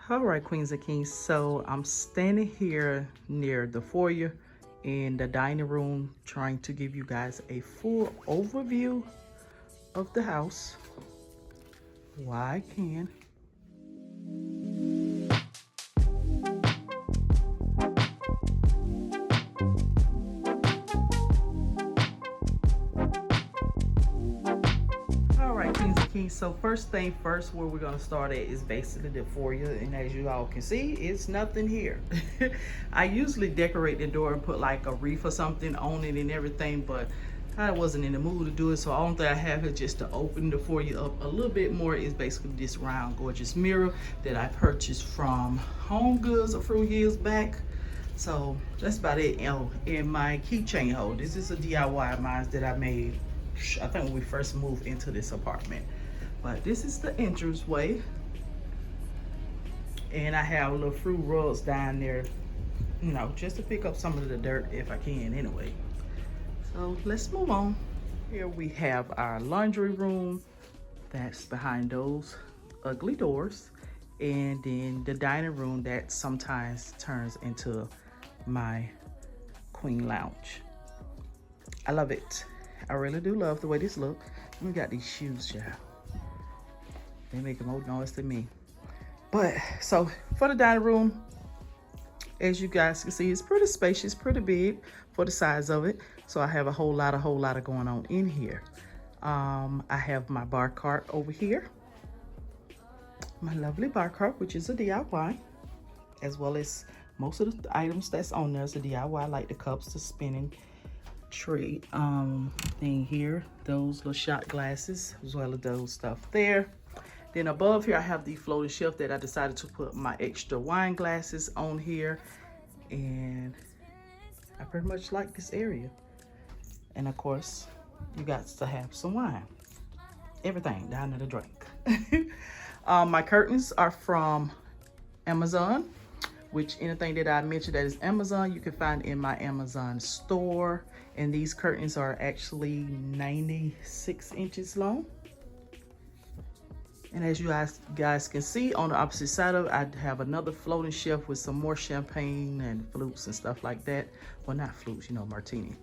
All right, queens and kings. So I'm standing here near the foyer in the dining room trying to give you guys a full overview of the house while I can. All right, queens and kings. So first thing first, where we're gonna start at is basically the foyer, and as you all can see, it's nothing here. I usually decorate the door and put like a wreath or something on it and everything, but I wasn't in the mood to do it. So all that I have is just to open the foyer up a little bit more is basically this round gorgeous mirror that I purchased from Home Goods a few years back. So that's about it. And my keychain holder. This is a DIY of mine that I made, I think when we first moved into this apartment. But this is the entryway. And I have little fruit rugs down there, you know, just to pick up some of the dirt if I can anyway. So let's move on. Here we have our laundry room. That's behind those ugly doors. And then the dining room that sometimes turns into my queen lounge. I love it. I really do love the way this looks. We got these shoes, child. They make more noise than me. But so for the dining room, as you guys can see, it's pretty spacious, pretty big for the size of it. So I have a whole lot of going on in here. I have my bar cart over here. My lovely bar cart, which is a DIY, as well as most of the items that's on there is a DIY, like the cups, the spinning tray thing here, those little shot glasses, as well as those stuff there. Then above here I have the floating shelf that I decided to put my extra wine glasses on here, and I pretty much like this area. And of course you got to have some wine, everything down to the drink. My curtains are from Amazon, which anything that I mentioned that is Amazon you can find in my Amazon store. And these curtains are actually 96 inches long. And as you guys can see, on the opposite side of it, I have another floating shelf with some more champagne and flutes and stuff like that. Well, not flutes, you know, martini.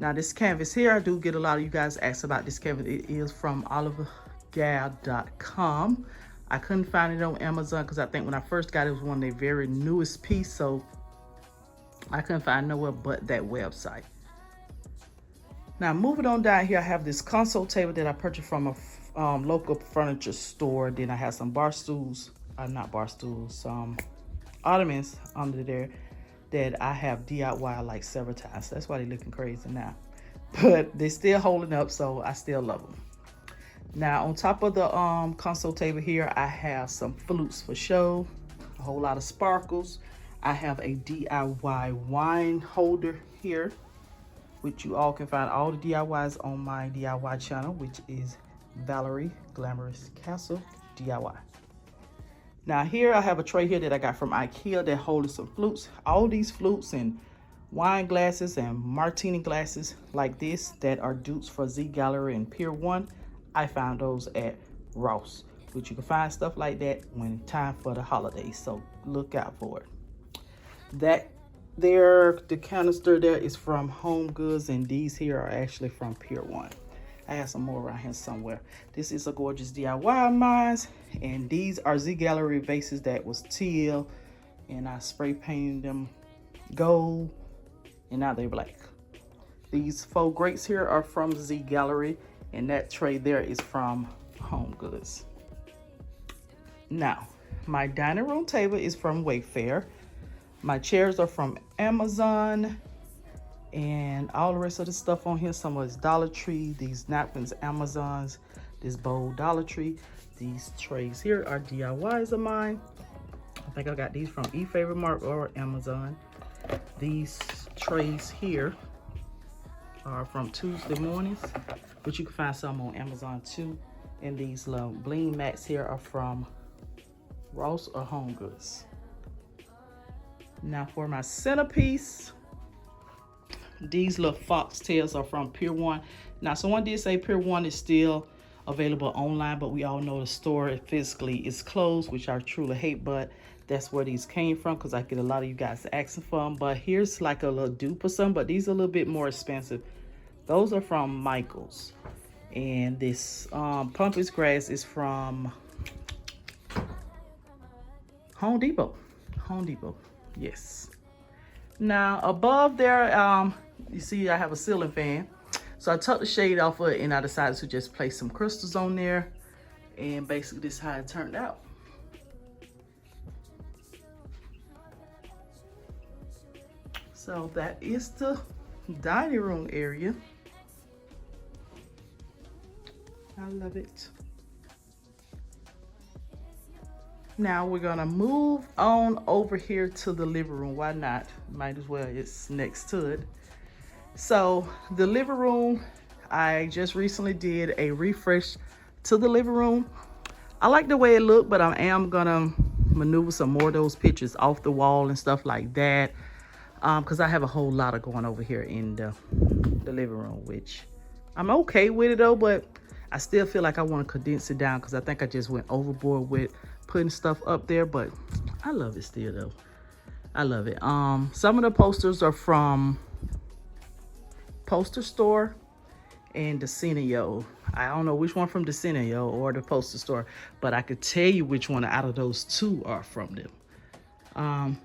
Now this canvas here, I do get a lot of you guys ask about this canvas. It is from olivergal.com. I couldn't find it on Amazon because I think when I first got it, it was one of their very newest piece, so I couldn't find nowhere but that website. Now moving on down here, I have this console table that I purchased from a local furniture store. Then I have some bar stools, not bar stools, ottomans under there that I have DIY like several times. That's why they're looking crazy now, but they're still holding up, so I still love them. Now on top of the console table here, I have some flutes for show, a whole lot of sparkles. I have a DIY wine holder here, which you all can find all the DIYs on my DIY channel, which is Valerie Glamorous Castle DIY. Now here I have a tray here that I got from IKEA that holds some flutes. All these flutes and wine glasses and martini glasses like this that are dupes for Z Gallery and Pier 1. I found those at Ross, which you can find stuff like that when time for the holidays, so look out for it. That there, the canister there is from Home Goods, and these here are actually from Pier 1. I have some more around here somewhere. This is a gorgeous DIY of mine, and these are Z Gallery vases that was teal, and I spray painted them gold, and now they're black. These faux grates here are from Z Gallery, and that tray there is from Home Goods. Now, my dining room table is from Wayfair. My chairs are from Amazon, and all the rest of the stuff on here, some of it's Dollar Tree. These napkins, Amazon's. This bowl, Dollar Tree. These trays here are DIYs of mine. I think I got these from eFavorite or Amazon. These trays here are from Tuesday Mornings, but you can find some on Amazon too. And these little bling mats here are from Ross or Home Goods. Now for my centerpiece, these little foxtails are from Pier 1. Now someone did say Pier 1 is still available online, but we all know the store physically is closed, which I truly hate, but that's where these came from because I get a lot of you guys asking for them. But here's like a little dupe or some, but these are a little bit more expensive. Those are from Michael's. And this pumpkin grass is from Home Depot. Home Depot, yes. Now above there, you see I have a ceiling fan. So I took the shade off of it and I decided to just place some crystals on there. And basically this is how it turned out. So that is the dining room area. I love it. Now we're gonna move on over here to the living room. Why not? Might as well, it's next to it. So the living room, I just recently did a refresh to the living room. I like the way it looked, but I am gonna maneuver some more of those pictures off the wall and stuff like that. Because I have a whole lot of going over here in the living room, which I'm okay with it though, but I still feel like I want to condense it down because I think I just went overboard with putting stuff up there, but I love it still though. I love it. Some of the posters are from Poster Store and Decor. I don't know which one from Decor or the Poster Store, but I could tell you which one out of those two are from them.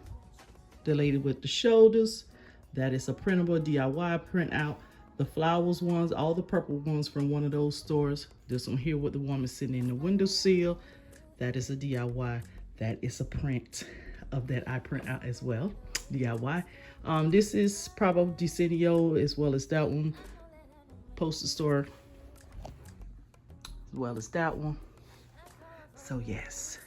The lady with the shoulders, that is a printable DIY printout. The flowers ones, all the purple ones from one of those stores. This one here with the woman sitting in the windowsill, that is a DIY. That is a print of that I print out as well, DIY. This is probably Decor as well as that one. Poster Store as well as that one. So yes.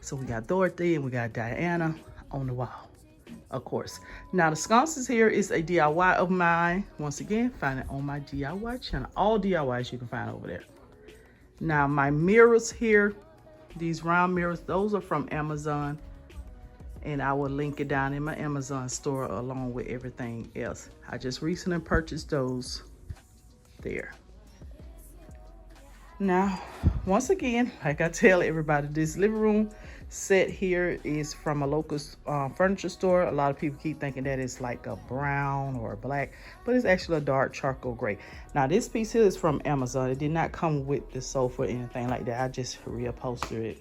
So we got Dorothy and we got Diana on the wall. Of course. Now the sconces here is a DIY of mine. Once again, find it on my DIY channel. All DIYs you can find over there. Now my mirrors here, these round mirrors, those are from Amazon. And I will link it down in my Amazon store along with everything else. I just recently purchased those there. Now, once again, like I tell everybody, this living room set here is from a local furniture store. A lot of people keep thinking that it's like a brown or a black, but it's actually a dark charcoal gray. Now this piece here is from Amazon. It did not come with the sofa or anything like that. I just reupholstered it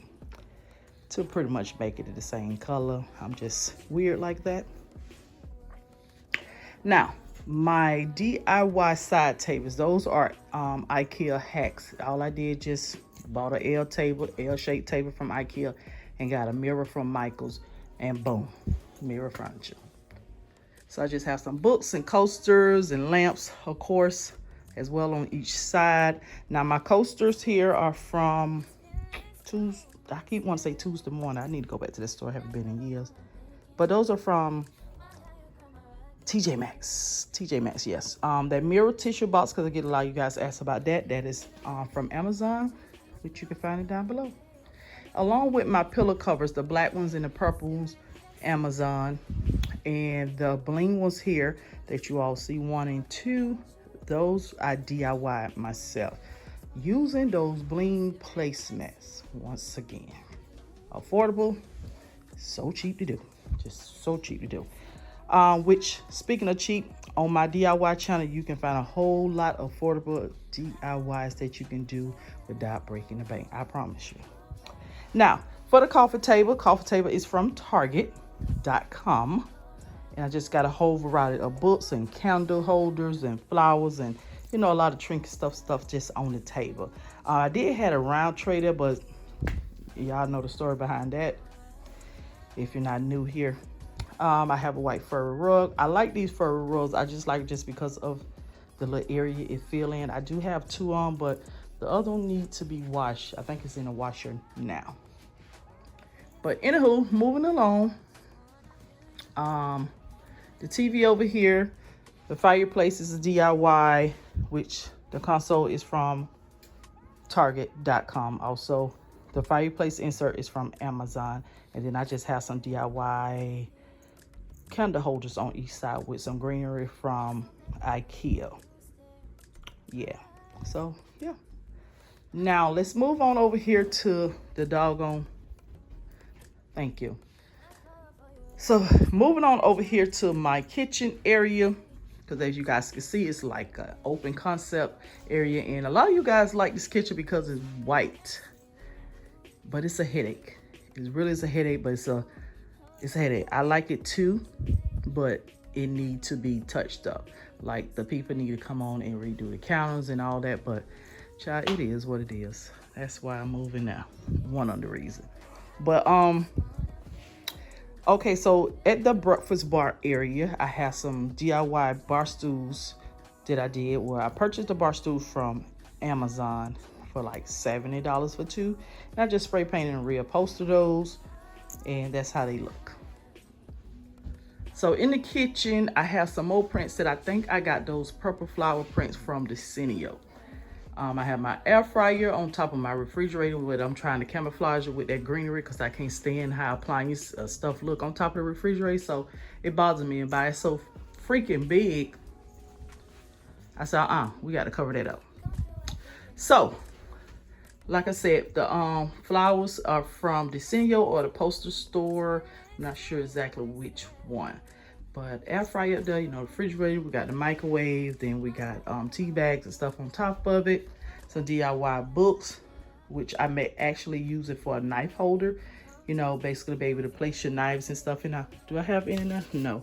to pretty much make it the same color. I'm just weird like that. Now my DIY side tables, those are IKEA hacks. All I did just bought an L-shaped table from IKEA and got a mirror from Michael's, and boom, mirror furniture. So I just have some books and coasters and lamps, of course, as well on each side. Now my coasters here are from Tuesday. I keep wanting to say Tuesday morning. I need to go back to the store. I haven't been in years. But those are from TJ Maxx. TJ Maxx, yes. That mirror tissue box, because I get a lot of you guys ask about that. That is from Amazon, which you can find it down below. Along with my pillow covers, the black ones and the purple ones, Amazon. And the bling ones here that you all see 1 and 2, those I DIY myself. Using those bling placemats, once again. Affordable, so cheap to do. Just so cheap to do. Which, speaking of cheap, on my DIY channel, you can find a whole lot of affordable DIYs that you can do without breaking the bank. I promise you. Now, for the coffee table is from Target.com. And I just got a whole variety of books and candle holders and flowers and, you know, a lot of trinket stuff just on the table. I did have a round tray there, but y'all know the story behind that if you're not new here. I have a white furry rug. I like these furry rugs. I just like it just because of the little area it fill in. I do have 2 on, but the other one needs to be washed. I think it's in a washer now. But anywho, moving along. The TV over here, the fireplace is a DIY, which the console is from Target.com. Also, the fireplace insert is from Amazon. And then I just have some DIY candle holders on each side with some greenery from IKEA. Yeah, so yeah, Now let's move on over here to the doggone, thank you. So moving on over here to my kitchen area, because as you guys can see, it's like an open concept area. And a lot of you guys like this kitchen because it's white, but it's a headache. It really is a headache, but it's a headache. I like it too, but it needs to be touched up. Like the people need to come on and redo the counters and all that, but child, it is what it is. That's why I'm moving now. One of the reasons. But okay, so at the breakfast bar area, I have some DIY bar stools that I did. Well, I purchased the bar stool from Amazon for like $70 for two. And I just spray painted and reupholstered those, and that's how they look. So in the kitchen, I have some more prints that I think I got those purple flower prints from Decor. I have my air fryer on top of my refrigerator, but I'm trying to camouflage it with that greenery because I can't stand how appliance stuff look on top of the refrigerator. So it bothers me, and by it's so freaking big, I said, we got to cover that up. So, like I said, the flowers are from Decor or the Poster Store. I'm not sure exactly which one. But air fryer up there, you know, refrigerator, we got the microwave, then we got tea bags and stuff on top of it. Some DIY books, which I may actually use it for a knife holder. You know, basically be able to place your knives and stuff in there. Do I have any in there? No.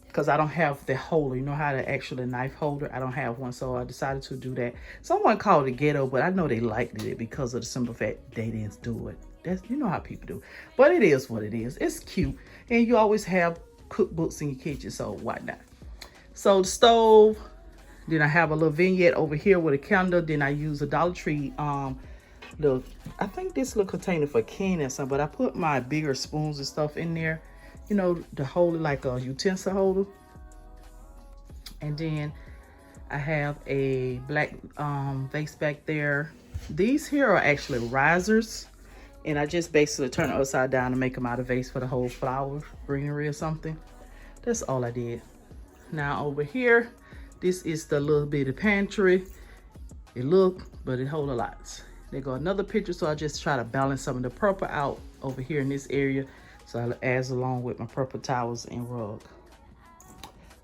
Because I don't have the holder. You know how to actually knife holder? I don't have one, so I decided to do that. Someone called it ghetto, but I know they liked it because of the simple fact they didn't do it. That's, you know how people do. But it is what it is. It's cute. And you always have cookbooks in your kitchen, so why not? So the stove, then I have a little vignette over here with a candle. Then I use a Dollar Tree I think this little container for candy or something, but I put my bigger spoons and stuff in there, you know, to hold it like a utensil holder. And then I have a black vase back there. These here are actually risers, and I just basically turn it upside down to make them out of vase for the whole flower greenery or something. That's all I did. Now over here, this is the little bitty pantry. It look, but it hold a lot. There go another picture, so I just try to balance some of the purple out over here in this area. So I add along with my purple towels and rug.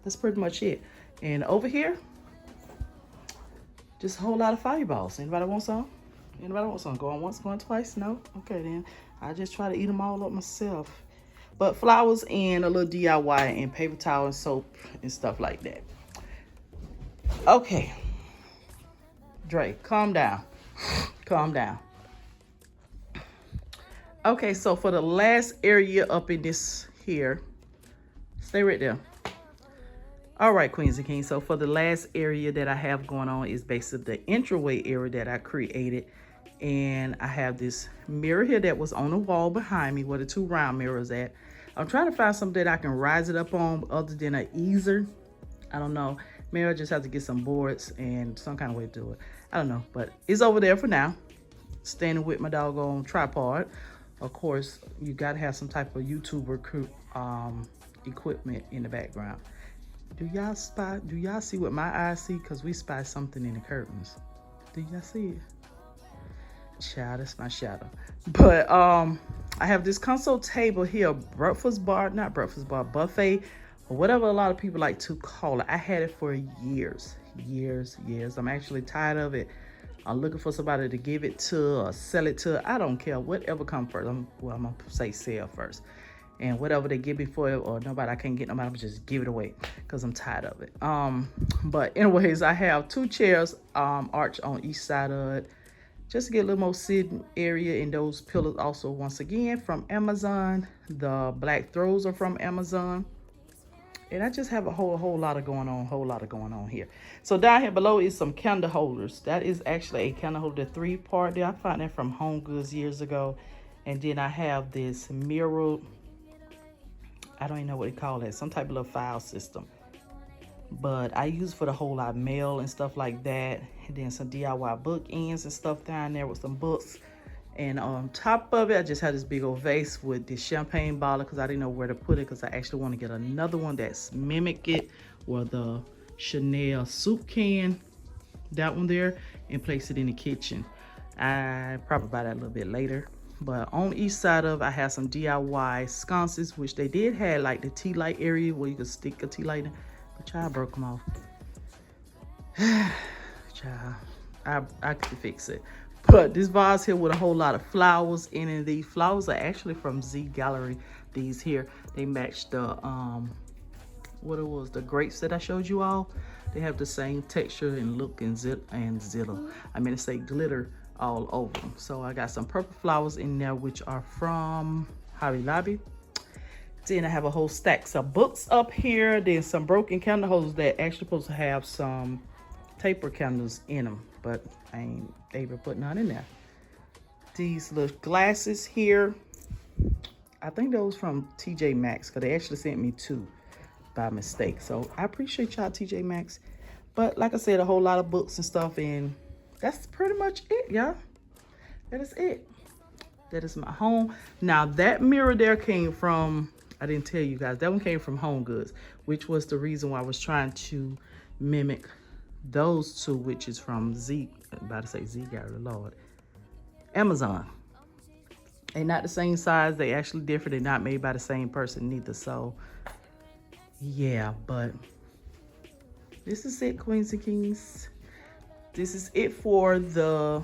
That's pretty much it. And over here, just a whole lot of fireballs. Anybody want some? Anybody want some? Going once, going twice? No? Okay, then. I just try to eat them all up myself. But flowers and a little DIY and paper towel and soap and stuff like that. Okay. Dre, calm down. Calm down. Okay, so for the last area up in this here, stay right there. All right, Queens and Kings. So for the last area that I have going on is basically the entryway area that I created. And I have this mirror here that was on the wall behind me where the two round mirrors at. I'm trying to find something that I can rise it up on other than an easer. I don't know. Maybe I just have to get some boards and some kind of way to do it. I don't know, but it's over there for now. Standing with my doggone tripod. Of course, you gotta have some type of YouTuber equipment in the background. Do y'all see what my eyes see? Cause we spy something in the curtains. Do y'all see it? Child, that's my shadow. But I have this console table here, not breakfast bar, buffet, or whatever a lot of people like to call it. I had it for years. I'm actually tired of it. I'm looking for somebody to give it to or sell it to. I don't care, whatever comes first. I'm gonna say sell first. And whatever they give me for it, or I can't get nobody, I'm just give it away because I'm tired of it. But anyways, I have two chairs arched on each side of it, just to get a little more sitting area. And those pillows also, once again, from Amazon. The black throws are from Amazon. And I just have a whole lot of going on here. So down here below is some candle holders. That is actually a candle holder 3-part there. I found that from Home Goods years ago. And then I have this mirror, I don't even know what they call it, some type of little file system. But I use for the whole lot of mail and stuff like that. And then some DIY bookends and stuff down there with some books. And on top of it, I just had this big old vase with this champagne bottle because I didn't know where to put it, because I actually want to get another one that's mimic it, or the Chanel soup can, that one there. and place it in the kitchen. I probably buy that a little bit later. But on each side of, I have some DIY sconces, which they did have like the tea light area where you could stick a tea light in. But child broke them off. Child, I could fix it. But this vase here with a whole lot of flowers in it. These flowers are actually from Z Gallery. These here, they match the what it was, the grapes that I showed you all. They have the same texture and look and zilla. I mean to say glitter all over them. So I got some purple flowers in there, which are from Hobby Lobby. Then I have a whole stack of books up here. Then some broken candle holders that actually supposed to have some taper candles in them, but I ain't able to put none in there. These little glasses here, I think those from TJ Maxx, because they actually sent me 2 by mistake. So I appreciate y'all, TJ Maxx. But like I said, a whole lot of books and stuff, and that's pretty much it, y'all. That is it. That is my home. Now that mirror there came from, I didn't tell you guys, that one came from Home Goods, which was the reason why I was trying to mimic those 2, which is from Z, I'm about to say Z Gallery, Lord, Amazon. They're not the same size. They actually different. They're not made by the same person neither. So yeah, but this is it, Queens and Kings. This is it for the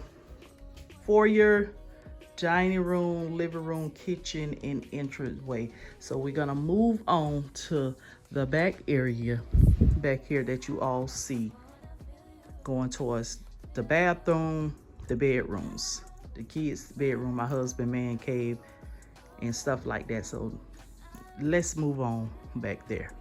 foyer, dining room, living room, kitchen, and entryway. So we're gonna move on to the back area back here that you all see, going towards the bathroom, the bedrooms, the kids' bedroom, my husband, man cave, and stuff like that. So let's move on back there.